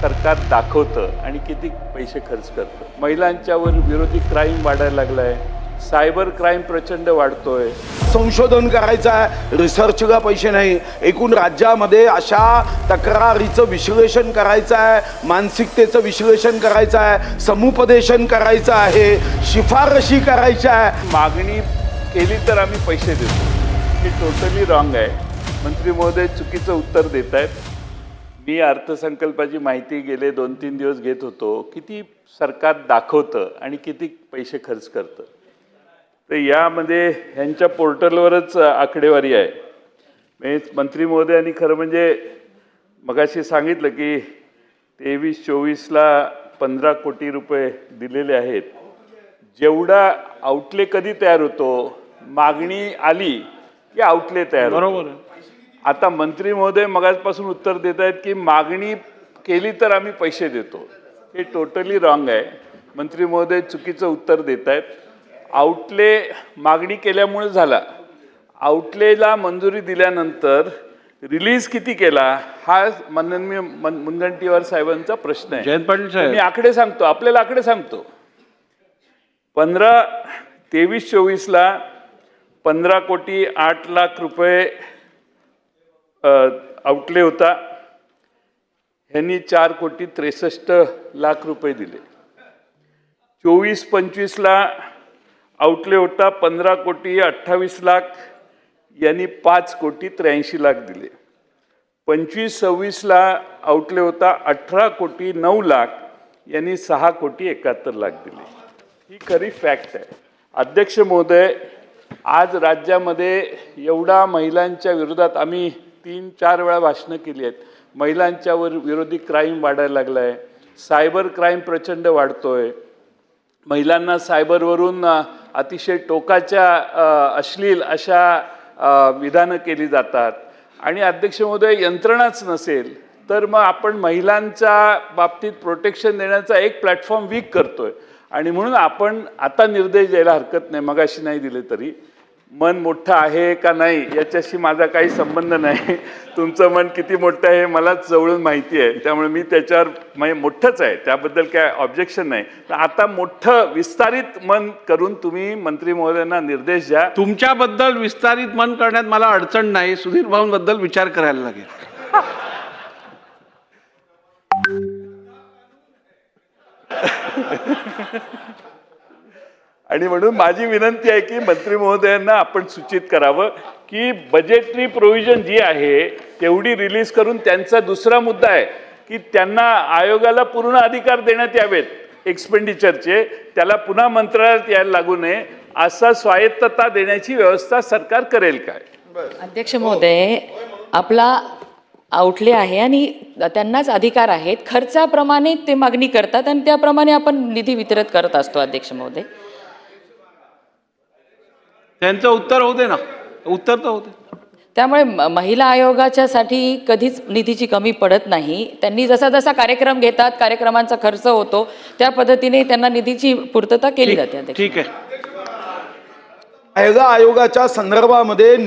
सरकार दाखवतं आणि किती पैसे खर्च करतं। महिलांच्यावर विरोधी क्राईम वाढायला लागलाय, सायबर क्राईम प्रचंड वाढतोय। संशोधन करायचं आहे, रिसर्चला पैसे नाही। एकूण राज्यामध्ये अशा तक्रारीचं विश्लेषण करायचं आहे, मानसिकतेचं विश्लेषण करायचं आहे, समुपदेशन करायचं आहे, शिफारशी करायच्या आहे। मागणी केली तर आम्ही पैसे देतो, हे टोटली रॉंग आहे। मंत्री महोदय चुकीचं उत्तर देत आहेत। मी अर्थसंकल्पाची माहिती गेले 2-3 दिवस घेत होतो, किती सरकार दाखवतं आणि किती पैसे खर्च करतं। तर यामध्ये ह्यांच्या पोर्टलवरच आकडेवारी आहे। म्हणजे मंत्री महोदयांनी खरं म्हणजे मगाशी सांगितलं की 23-24ला 15 कोटी रुपये दिलेले आहेत। जेवढा आउटले कधी तयार होतो, मागणी आली की आउटले तयार होतो। बरोबर आहे। आता मंत्री महोदय मगाचपासून उत्तर देत आहेत की मागणी केली तर आम्ही पैसे देतो, हे टोटली रॉंग आहे। मंत्री महोदय चुकीचं उत्तर देत आहेत। आउटले मागणी केल्यामुळे झाला, आउटलेला मंजुरी दिल्यानंतर रिलीज किती केला हा माननीय मुनगंटीवार साहेबांचा प्रश्न आहे। जयंत पाटील साहेब, मी आकडे सांगतो, आपल्याला आकडे सांगतो। 23-24ला 15 कोटी 8 लाख रुपये आउटले होता। ह्यांनी 4 कोटी 63 लाख रुपये दिले। 24-25ला आउटले होता 15 कोटी 28 लाख, यांनी 5 कोटी 83 लाख दिले। 25-26ला आउटले होता 18 कोटी 9 लाख, यांनी 6 कोटी 71 लाख दिले। ही खरी फॅक्ट आहे। अध्यक्ष महोदय, आज राज्यामध्ये एवढा महिलांच्या विरोधात आम्ही 3-4 वेळा भाषणं केली आहेत। महिलांच्यावर विरोधी क्राईम वाढायला लागलाय, सायबर क्राईम प्रचंड वाढतोय। महिलांना सायबरवरून अतिशय टोकाच्या अश्लील अशा विधानं केली जातात। आणि अध्यक्ष महोदय, यंत्रणाच नसेल तर मग आपण महिलांच्या बाबतीत प्रोटेक्शन देण्याचा एक प्लॅटफॉर्म वीक करतोय। आणि म्हणून आपण आता निर्देश द्यायला हरकत नाही, मगाशी नाही दिले तरी। मन मोठं आहे का नाही याच्याशी माझा काही संबंध नाही। तुमचं मन किती मोठं आहे मला जवळून माहिती आहे, त्यामुळे मी त्याच्यावर मोठंच आहे, त्याबद्दल काय ऑब्जेक्शन नाही। तर आता मोठं विस्तारित मन करून तुम्ही मंत्री महोदयांना निर्देश द्या। तुमच्याबद्दल विस्तारित मन करण्यात मला अडचण नाही, सुधीर भाऊंबद्दल विचार करायला लागेल। आणि म्हणून माझी विनंती आहे की मंत्री महोदयांना आपण सूचित करावं की बजेटरी प्रोव्हिजन जी आहे तेवढी रिलीज करून, त्यांचा दुसरा मुद्दा आहे की त्यांना आयोगाला पूर्ण अधिकार देण्यात यावेत एक्सपेंडिचरचे, त्याला पुन्हा मंत्रालयात यायला लागू नये, असा स्वायत्तता देण्याची व्यवस्था सरकार करेल काय? अध्यक्ष महोदय, आपला आउटले आहे आणि त्यांनाच अधिकार आहेत, खर्चाप्रमाणे ते मागणी करतात आणि त्याप्रमाणे आपण निधी वितरित करत असतो। अध्यक्ष महोदय, त्यांचं उत्तर होऊ दे ना, उत्तर तर होते। त्यामुळे महिला आयोगाच्या साठी कधीच निधीची कमी पडत नाही। त्यांनी जसा जसा कार्यक्रम घेतात, कार्यक्रमांचा खर्च होतो, त्या पद्धतीने त्यांना निधीची पूर्तता केली जाते। अध्यक्ष, ठीक आहे। महिला आयोगाच्या संदर्भामध्ये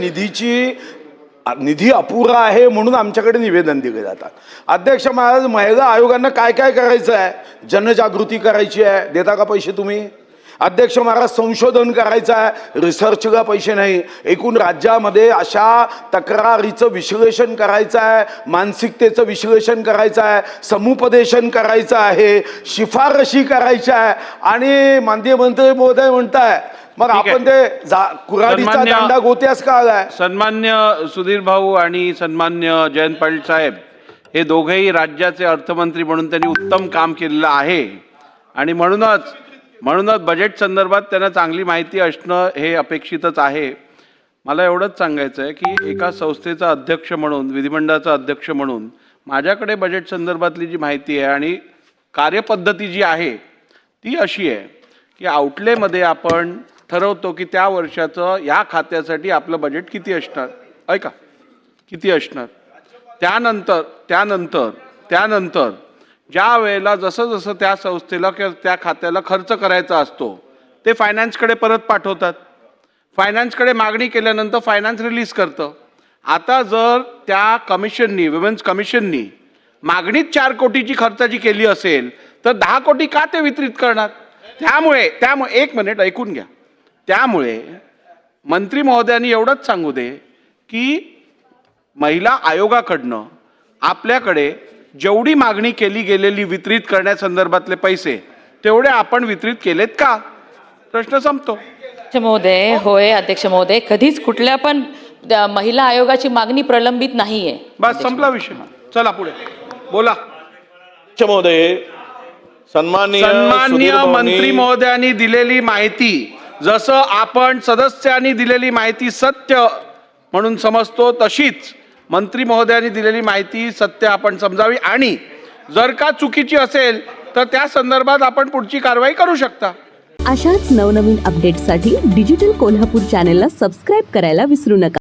निधी अपुरा आहे म्हणून आमच्याकडे निवेदन दिले जातात। अध्यक्ष महाराज, महिला आयोगांना काय काय करायचं आहे? जनजागृती करायची आहे, देता का पैसे तुम्ही? अध्यक्ष महाराज, संशोधन करायचं आहे, रिसर्चला पैसे नाही। एकूण राज्यामध्ये अशा तक्रारीचं विश्लेषण करायचं आहे, मानसिकतेचं विश्लेषण करायचं आहे, समुपदेशन करायचं आहे, शिफारशी करायच्या आहे। आणि माननीय मंत्री महोदय म्हणताय मग आपण ते कुऱ्हाडीचा दांडा गोत्यास का आलाय? सन्मान्य सुधीर भाऊ आणि सन्मान्य जयंत पाटील साहेब, हे दोघेही राज्याचे अर्थमंत्री म्हणून त्यांनी उत्तम काम केलेलं आहे आणि म्हणूनच बजेट संदर्भात त्यांना चांगली माहिती असणं हे अपेक्षितच आहे। मला एवढंच सांगायचं आहे की एका संस्थेचा अध्यक्ष म्हणून, विधिमंडळाचा अध्यक्ष म्हणून माझ्याकडे बजेट संदर्भातली जी माहिती आहे आणि कार्यपद्धती जी आहे ती अशी आहे की आउटलेमध्ये आपण ठरवतो की त्या वर्षाचं या खात्यासाठी आपलं बजेट किती असणार, ऐका किती असणार। त्यानंतर ज्या वेळेला जसं जसं त्या संस्थेला किंवा त्या खात्याला खर्च करायचा असतो ते फायनान्सकडे परत पाठवतात। फायनान्सकडे मागणी केल्यानंतर फायनान्स रिलीज करतं। आता जर त्या कमिशननी, विमेन्स कमिशननी मागणीत 4 कोटीची खर्चाची केली असेल तर 10 कोटी का ते वितरित करणार? त्यामुळे एक मिनिट ऐकून घ्या. त्यामुळे मंत्री महोदयांनी एवढंच सांगू दे की महिला आयोगाकडनं आपल्याकडे जेवढी मागणी केली गेलेली वितरित करण्यासंदर्भातले पैसे तेवढे आपण वितरित केलेत का? प्रश्न संपतो. अध्यक्ष महोदय, होय अध्यक्ष महोदय, कधीच कुठल्या पण महिला आयोगाची मागणी प्रलंबित नाहीये. बस संपला विषय. चला पुढे बोला. महोदय, सन्माननीय सन्माननीय सुधीर भाऊंनी- मंत्री महोदयांनी दिलेली माहिती जसं आपण सदस्यांनी दिलेली माहिती सत्य म्हणून समजतो तशीच मंत्री महोदयांनी दिलेली माहिती सत्य आपण समजावी आणि जर का चुकीची असेल तर त्या संदर्भात आपण पुढची कारवाई करू शकता. अशाच नवनवीन अपडेट्ससाठी डिजिटल कोल्हापूर चॅनेलला सबस्क्राईब करायला विसरू नका.